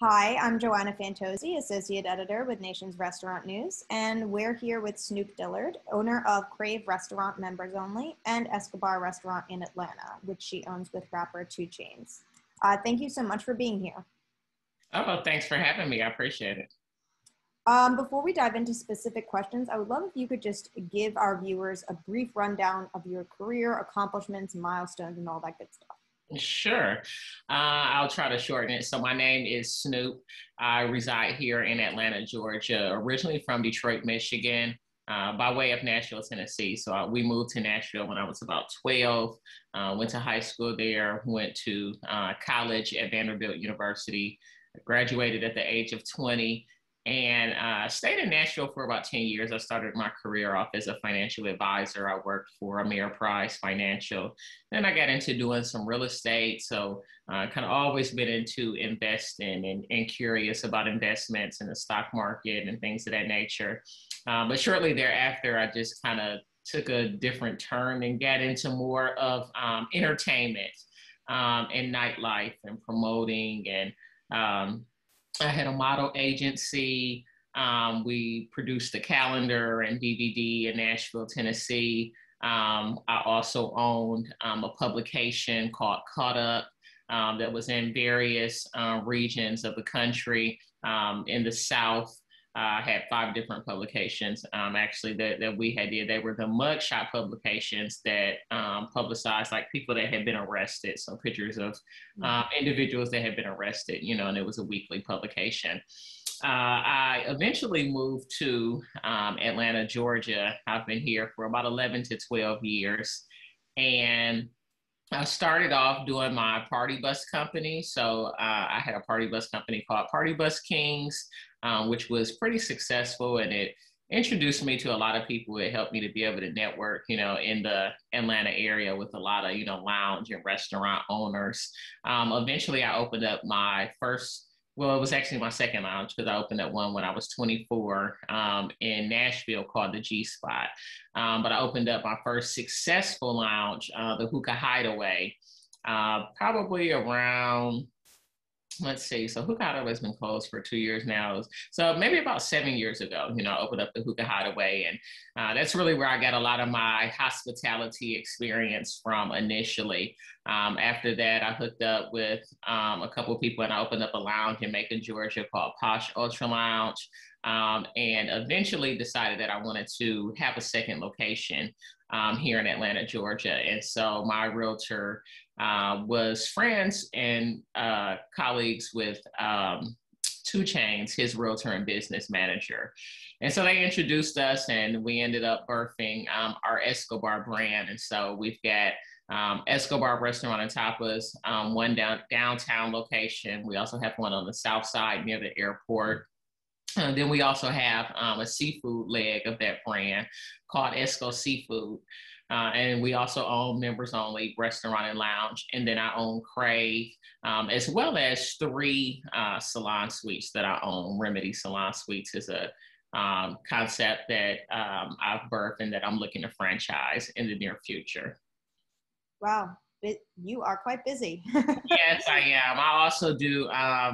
Hi, I'm Joanna Fantozzi, Associate Editor with Nation's Restaurant News, and we're here with Snoop Dillard, owner of Crave Restaurant Members Only and Escobar Restaurant in Atlanta, which she owns with rapper 2 Chainz. Thank you so much for being here. Oh, well, thanks for having me. I appreciate it. Before we dive into specific questions, I would love if you could just give our viewers a brief rundown of your career, accomplishments, milestones, and all that good stuff. Sure. I'll try to shorten it. So my name is Snoop. I reside here in Atlanta, Georgia, originally from Detroit, Michigan, by way of Nashville, Tennessee. So we moved to Nashville when I was about 12, went to high school there, went to college at Vanderbilt University, graduated at the age of 20, and stayed in Nashville for about 10 years. I started my career off as a financial advisor. I worked for Ameriprise Financial. Then I got into doing some real estate. So kind of always been into investing and curious about investments in the stock market and things of that nature. But shortly thereafter, I just kind of took a different turn and got into more of entertainment and nightlife and promoting and I had a model agency. We produced a calendar and DVD in Nashville, Tennessee. I also owned a publication called Caught Up that was in various regions of the country. In the South, I had 5 different publications actually that we had did. They were the mugshot publications that publicized like people that had been arrested. So pictures of individuals that had been arrested, and it was a weekly publication. I eventually moved to Atlanta, Georgia. I've been here for about 11 to 12 years. And I started off doing my party bus company. So I had a party bus company called Party Bus Kings, which was pretty successful. And it introduced me to a lot of people. It helped me to be able to network, in the Atlanta area with a lot of, lounge and restaurant owners. Eventually, I opened up my first, well, it was actually my second lounge because I opened up one when I was 24 in Nashville called the G Spot. But I opened up my first successful lounge, the Hookah Hideaway, probably around, let's see, so Hookah Hideaway has been closed for 2 years now. So maybe about 7 years ago, I opened up the Hookah Hideaway. And that's really where I got a lot of my hospitality experience from initially. After that, I hooked up with a couple of people and I opened up a lounge in Macon, Georgia called Posh Ultra Lounge. And eventually decided that I wanted to have a second location here in Atlanta, Georgia. And so my realtor was friends and colleagues with 2 Chainz, his realtor and business manager. And so they introduced us and we ended up birthing our Escobar brand. And so we've got Escobar Restaurant and Tapas, one downtown location. We also have one on the south side near the airport. Then we also have a seafood leg of that brand called Esco Seafood. And we also own members only restaurant and lounge. And then I own Crave, as well as 3 salon suites that I own. Remedy Salon Suites is a concept that I've birthed and that I'm looking to franchise in the near future. Wow, you are quite busy. Yes, I am. I also do, I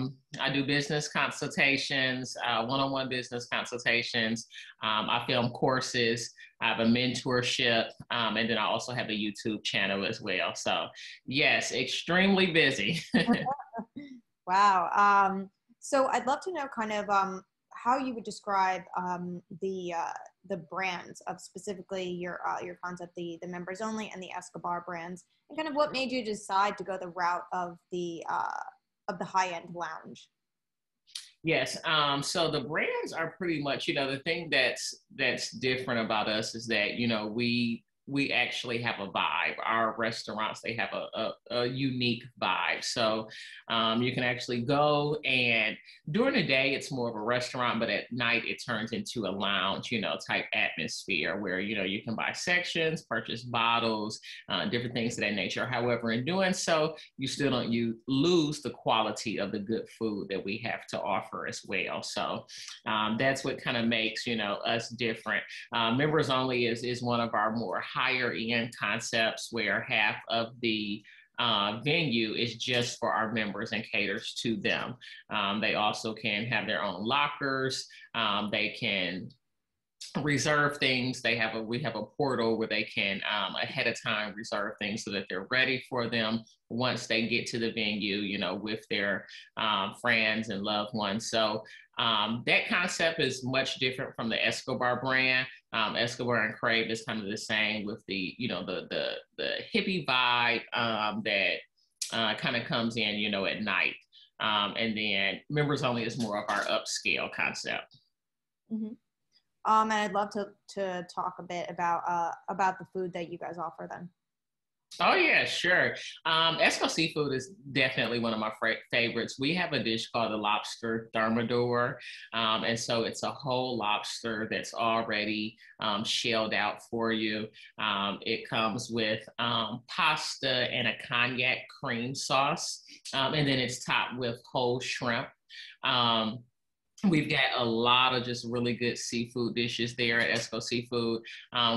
do business consultations, one-on-one business consultations. I film courses. I have a mentorship. And then I also have a YouTube channel as well. So yes, extremely busy. Wow. So I'd love to know kind of how you would describe the brands of specifically your concept, the members only and the Escobar brands, and kind of what made you decide to go the route of the high end lounge. Yes. So the brands are pretty much, the thing that's different about us is that, we actually have a vibe. Our restaurants, they have a unique vibe. So you can actually go and during the day, it's more of a restaurant, but at night it turns into a lounge, type atmosphere where, you can buy sections, purchase bottles, different things of that nature. However, in doing so, you lose the quality of the good food that we have to offer as well. So that's what kind of makes, us different. Members only is one of our more higher end concepts where half of the venue is just for our members and caters to them. They also can have their own lockers. They can reserve things. We have a portal where they can ahead of time reserve things so that they're ready for them once they get to the venue, you know, with their friends and loved ones. So that concept is much different from the Escobar brand. Escobar and Crave is kind of the same with the, you know, the hippie vibe that kind of comes in, you know, at night. And then members only is more of our upscale concept. Mm-hmm. And I'd love to talk a bit about the food that you guys offer then. Oh yeah, sure. Esco Seafood is definitely one of my favorites. We have a dish called the lobster thermidor, and so it's a whole lobster that's already shelled out for you. It comes with pasta and a cognac cream sauce, and then it's topped with whole shrimp. We've got a lot of just really good seafood dishes there at Esco Seafood.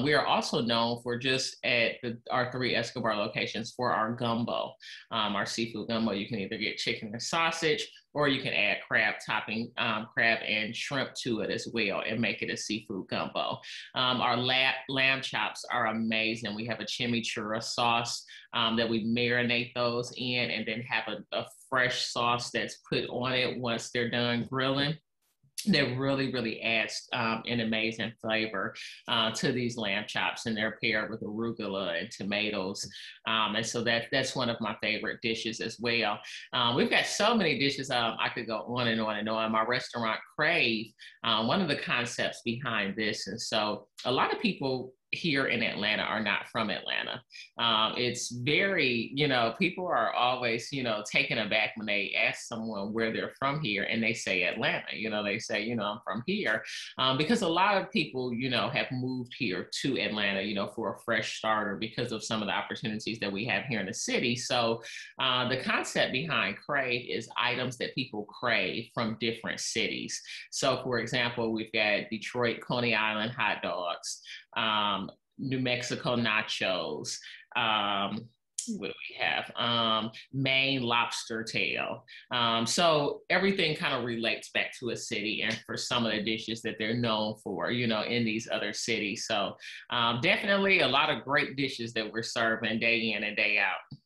We are also known for just at our 3 Escobar locations for our gumbo, our seafood gumbo. You can either get chicken and sausage, or you can add crab topping, crab and shrimp to it as well and make it a seafood gumbo. Our lamb chops are amazing. We have a chimichurri sauce that we marinate those in and then have a fresh sauce that's put on it once they're done grilling. That really, really adds an amazing flavor to these lamb chops, and they're paired with arugula and tomatoes. And so that's one of my favorite dishes as well. We've got so many dishes. I could go on and on and on. My restaurant, Crave, one of the concepts behind this. And so a lot of people here in Atlanta are not from Atlanta. It's very, you know, people are always, you know, taken aback when they ask someone where they're from here and they say Atlanta, you know, they say, you know, I'm from here. Because a lot of people, you know, have moved here to Atlanta, you know, for a fresh starter because of some of the opportunities that we have here in the city. So the concept behind Crave is items that people crave from different cities. So for example, we've got Detroit Coney Island hot dogs, New Mexico nachos. What do we have? Maine lobster tail. So everything kind of relates back to a city and for some of the dishes that they're known for, you know, in these other cities. So definitely a lot of great dishes that we're serving day in and day out.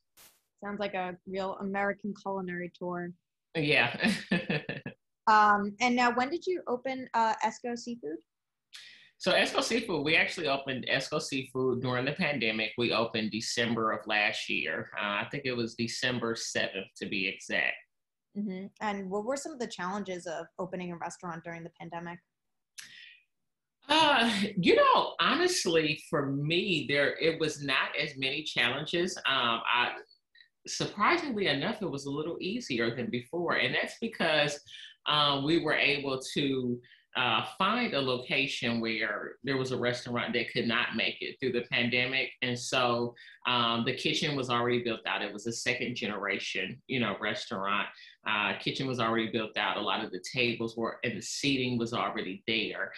Sounds like a real American culinary tour. Yeah. And now, when did you open Esco Seafood? So Esco Seafood, we actually opened Esco Seafood during the pandemic. We opened December of last year. I think it was December 7th to be exact. Mm-hmm. And what were some of the challenges of opening a restaurant during the pandemic? You know, honestly, for me, it was not as many challenges. Surprisingly enough, it was a little easier than before, and that's because we were able to find a location where there was a restaurant that could not make it through the pandemic. And so the kitchen was already built out. It was a second generation, you know, restaurant. Kitchen was already built out. A lot of the tables were, and the seating was already there.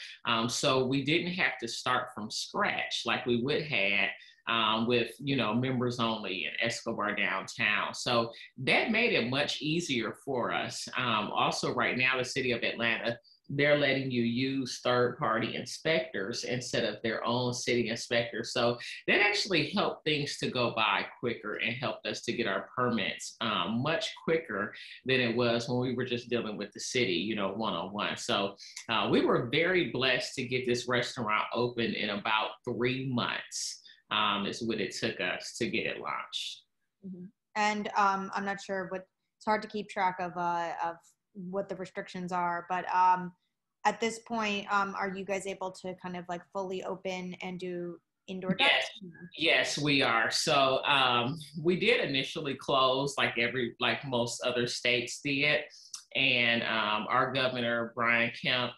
So we didn't have to start from scratch like we would have with, you know, members only in Escobar downtown. So that made it much easier for us. Also right now, the city of Atlanta, they're letting you use third-party inspectors instead of their own city inspectors. So that actually helped things to go by quicker and helped us to get our permits much quicker than it was when we were just dealing with the city, you know, one-on-one. So we were very blessed to get this restaurant open in about 3 months is what it took us to get it launched. Mm-hmm. And I'm not sure it's hard to keep track of what the restrictions are, but at this point, are you guys able to kind of like fully open and do indoor dining? Yes, we are. So we did initially close like most other states did. And our governor, Brian Kemp,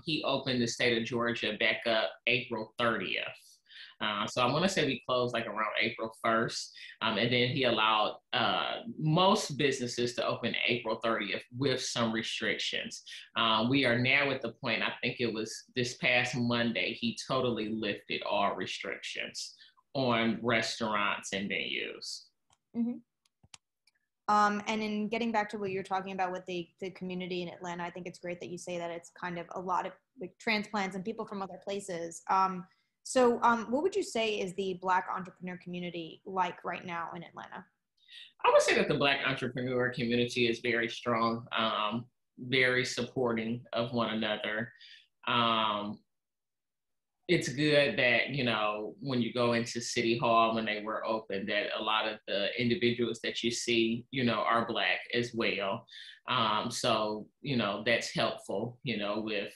he opened the state of Georgia back up April 30th. So I want to say we closed like around April 1st. And then he allowed most businesses to open April 30th with some restrictions. We are now at the point, I think it was this past Monday, he totally lifted all restrictions on restaurants and venues. Mm-hmm. And in getting back to what you're talking about with the community in Atlanta, I think it's great that you say that it's kind of a lot of like transplants and people from other places. What would you say is the Black entrepreneur community like right now in Atlanta? I would say that the Black entrepreneur community is very strong, very supporting of one another. Um, it's good that, you know, when you go into City Hall, when they were open, that a lot of the individuals that you see, you know, are Black as well. So, you know, that's helpful, you know, with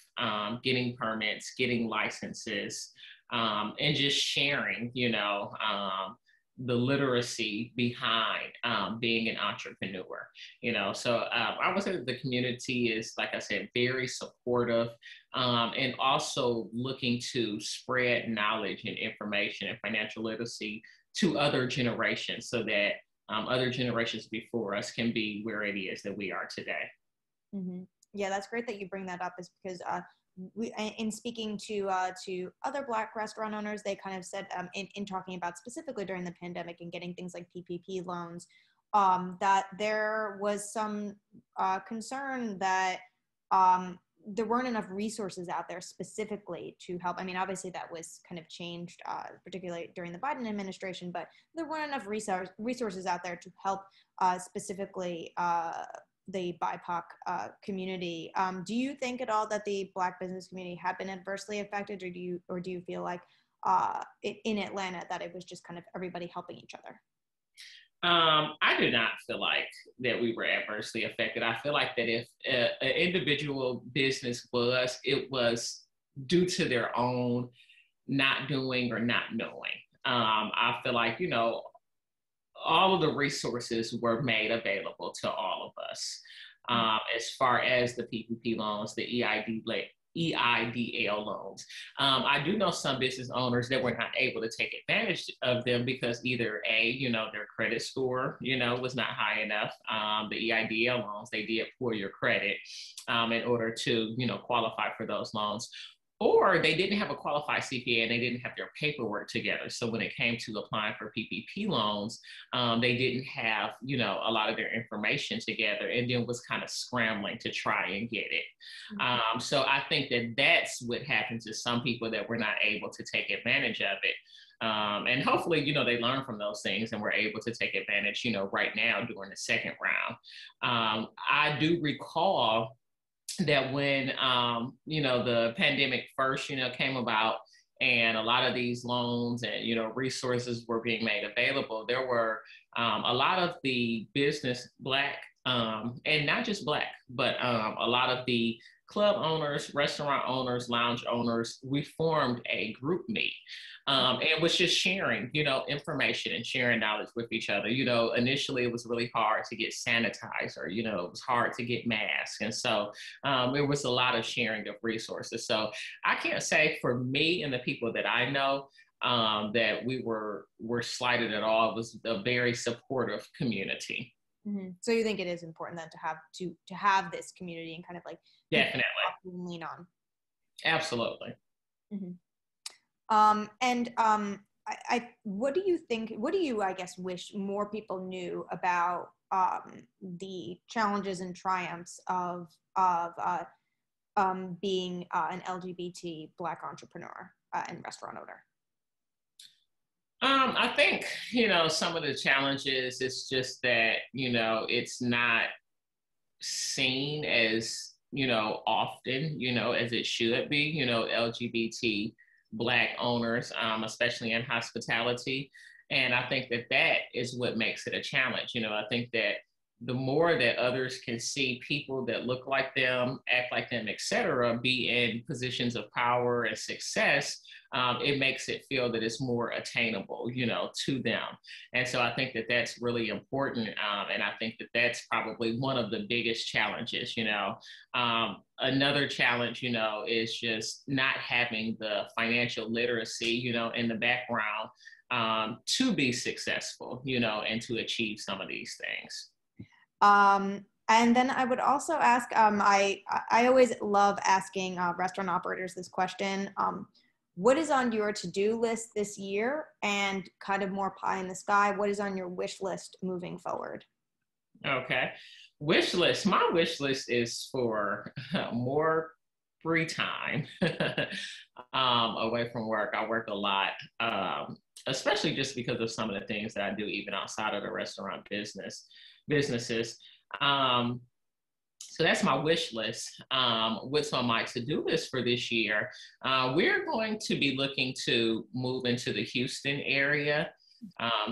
getting permits, getting licenses, and just sharing, you know, the literacy behind being an entrepreneur, you know. So I would say that the community is, like I said, very supportive, and also looking to spread knowledge and information and financial literacy to other generations so that other generations before us can be where it is that we are today. Mm-hmm. Yeah, that's great that you bring that up, is because in speaking to other Black restaurant owners, they kind of said in talking about specifically during the pandemic and getting things like PPP loans, that there was some concern that there weren't enough resources out there specifically to help. I mean, obviously that was kind of changed, particularly during the Biden administration, but there weren't enough resources out there to help specifically the BIPOC community. Do you think at all that the Black business community have been adversely affected, or do you feel like in Atlanta that it was just kind of everybody helping each other? I do not feel like that we were adversely affected. I feel like that if an individual business was, it was due to their own not doing or not knowing. I feel like, you know, all of the resources were made available to all of us. As far as the PPP loans, the EIDL loans. I do know some business owners that were not able to take advantage of them because either A, you know, their credit score, you know, was not high enough. The EIDL loans, they did pull your credit in order to, you know, qualify for those loans. Or they didn't have a qualified CPA and they didn't have their paperwork together. So when it came to applying for PPP loans, they didn't have, you know, a lot of their information together, and then was kind of scrambling to try and get it. So I think that that's what happened to some people that were not able to take advantage of it. And hopefully, you know, they learn from those things and were able to take advantage, you know, right now during the second round. I do recall that when you know, the pandemic first, you know, came about and a lot of these loans and, you know, resources were being made available, there were a lot of the business Black and not just Black, but a lot of the club owners, restaurant owners, lounge owners, we formed a group meet and was just sharing, you know, information and sharing knowledge with each other. You know, initially it was really hard to get sanitizer, you know, it was hard to get masks. And so there was a lot of sharing of resources. So I can't say for me and the people that I know that we were slighted at all. It was a very supportive community. Mm-hmm. So you think it is important then to have this community and kind of like definitely lean on. Absolutely. Mm-hmm. What do you think? What do you, I guess, wish more people knew about the challenges and triumphs of being an LGBT Black entrepreneur and restaurant owner? I think, you know, some of the challenges is just that, you know, it's not seen as, you know, often, you know, as it should be, you know, LGBT Black owners, especially in hospitality. And I think that that is what makes it a challenge. You know, I think that the more that others can see people that look like them, act like them, et cetera, be in positions of power and success, it makes it feel that it's more attainable, you know, to them. And so I think that that's really important. And I think that that's probably one of the biggest challenges, you know. Another challenge, you know, is just not having the financial literacy, you know, in the background to be successful, you know, and to achieve some of these things. And then I would also ask, I always love asking restaurant operators this question. What is on your to-do list this year, and kind of more pie in the sky, what is on your wish list moving forward? Okay. Wish list. My wish list is for more free time away from work. I work a lot, especially just because of some of the things that I do, even outside of the restaurant businesses. Um, so that's my wish list. What's on my to-do list for this year? We're going to be looking to move into the Houston area.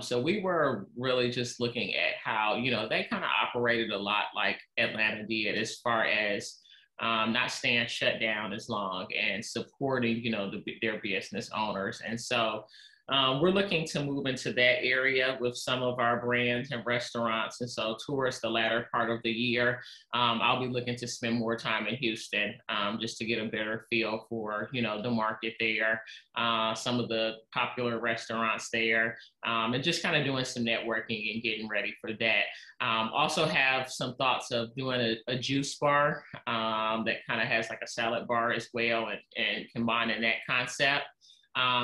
So we were really just looking at how, they kind of operated a lot like Atlanta did as far as not staying shut down as long and supporting, their business owners. And so we're looking to move into that area with some of our brands and restaurants. And so towards the latter part of the year, I'll be looking to spend more time in Houston just to get a better feel for, the market there, some of the popular restaurants there, and just kind of doing some networking and getting ready for that. Also have some thoughts of doing a juice bar that kind of has like a salad bar as well, and combining that concept.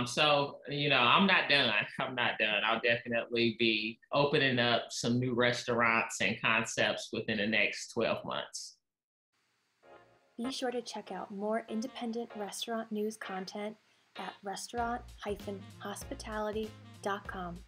So, I'm not done. I'm not done. I'll definitely be opening up some new restaurants and concepts within the next 12 months. Be sure to check out more independent restaurant news content at restaurant-hospitality.com.